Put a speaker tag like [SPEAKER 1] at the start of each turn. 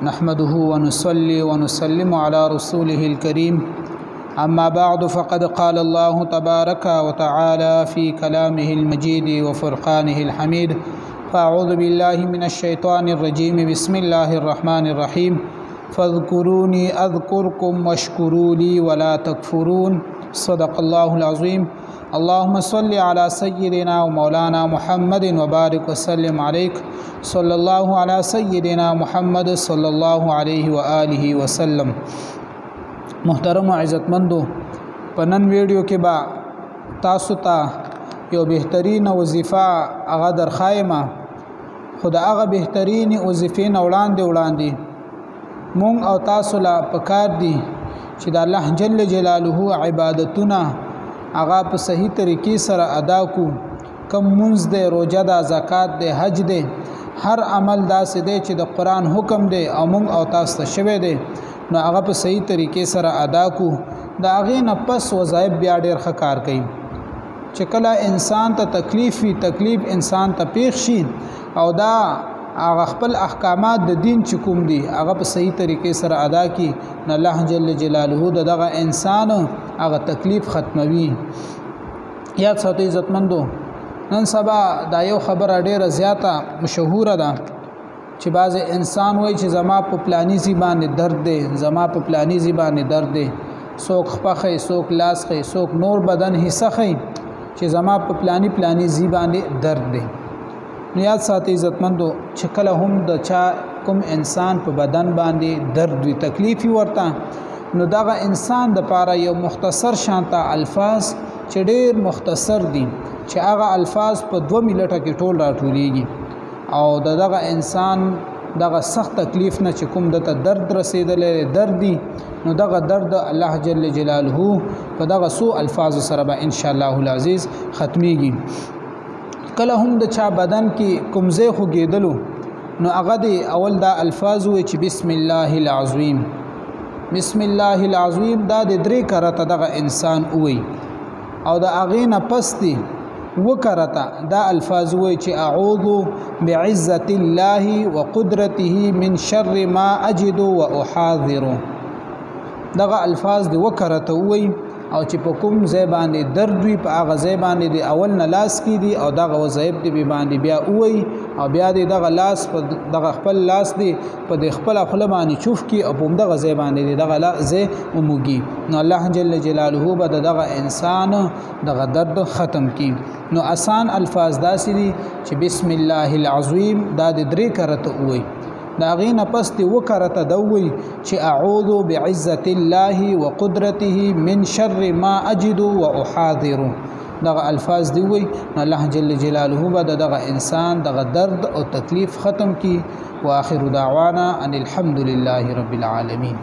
[SPEAKER 1] نحمده ونصلي ونسلم على رسوله الكريم أما بعد فقد قال الله تبارك وتعالى في كلامه المجيد وفرقانه الحميد فأعوذ بالله من الشيطان الرجيم بسم الله الرحمن الرحيم فاذكروني أذكركم واشكروا لي ولا تكفرون صدق الله العظيم اللهم صل على سيدنا ومولانا محمد وبارك وسلم عليك صلى الله على سيدنا محمد صلى الله عليه وآله وسلم. محترم و عزتمندو، په نن ویډیو کې با تاسو ته یو بهترین وظیفه هغه درخایمه، خو د هغه بهترین وظیفې نه وړاندې مونږ او تاسو لا پکار دي چې د الله جل جلاله عبادتونه هغه په صحیح طریقې سره ادا کو. کم منځ دی، روزه ده، زکات دی، حج دی، هر عمل داسې دی چې د قرآن حکم دی او مونږ او تاسو ته شوی دی، نو هغه په صحیح طریقې سره ادا کو. د هغې نه پس وظایف بیا ډېر ښه کار کوي. چې کله انسان ته تکلیف وي، تکلیف انسان ته پیښ شي او دا هغه خپل احکامات د دین چې کوم دي هغه په صحیح طریقې سره ادا کی، نو الله جل جلاله دغه انسان هغه تکلیف ختموي. یاد ساتئ عزتمندو، نن سبا دا یو خبره ډیره زیاته مشهوره ده چې بعض انسان وایي چې زما په پلانی زبانه درد دی، زما په پلانی زبانه درد دی، څوک خپخې، څوک لاس خې، څوک نور بدن حصہ خې چې زما په پلانی زبانه درد دی. نو یاد ساتئ عزتمندو چې کله هم د چا کوم انسان په بدن باندې درد وي، تکلیف ورته، نو دغه انسان د پاره یو مختصر شانته الفاظ چې ډېر مختصر دي، چې هغه الفاظ په 2 منټه کې ټول راټولېږي او دغه انسان دغه سخت تکلیف نه چې کوم دته درد رسیدلې درد دی، نو دغه درد الله جل جلاله په دغه سو الفاظ سره به ان شاء الله العزیز ختميږي. کله هم د چا بدن کې کومځه خوګېدلو، نو هغه دی اول دا الفاظ وي چې بسم الله العظیم، بسم الله العظیم دا د 3 کرته دغه انسان وي، او د هغې نه پس دی وکرته دا الفاظ وي چې اعوذ بعزت الله وقدرته من شر ما اجد واحاذر. دغه الفاظ دی وکرته وي او چې په کوم ځای باندې درد وي په هغه ځای باندې دی اول نه لاس کې دی او دغه وظایف دی باندې بیا وي او بیا دی دغه لاس په دغه خپل لاس دی په د خپل خپل باندې چوف کې او په دغه ځای باندې دی دغه ځای وموږي، نو الله جل جلاله به دغه انسان دغه درد ختم کی. نو آسان الفاظ داسې دي چې بسم الله العظیم دا د 3 کرته وي، دا غین پس دی وکرته دوی چې اعوذ بعزت الله وقدرته من شر ما اجد واحاذر. دغه الفاظ دی وی، الله جل جلاله به دغه انسان دغه درد او تکلیف ختم کی. واخر دعوانا ان الحمد لله رب العالمین.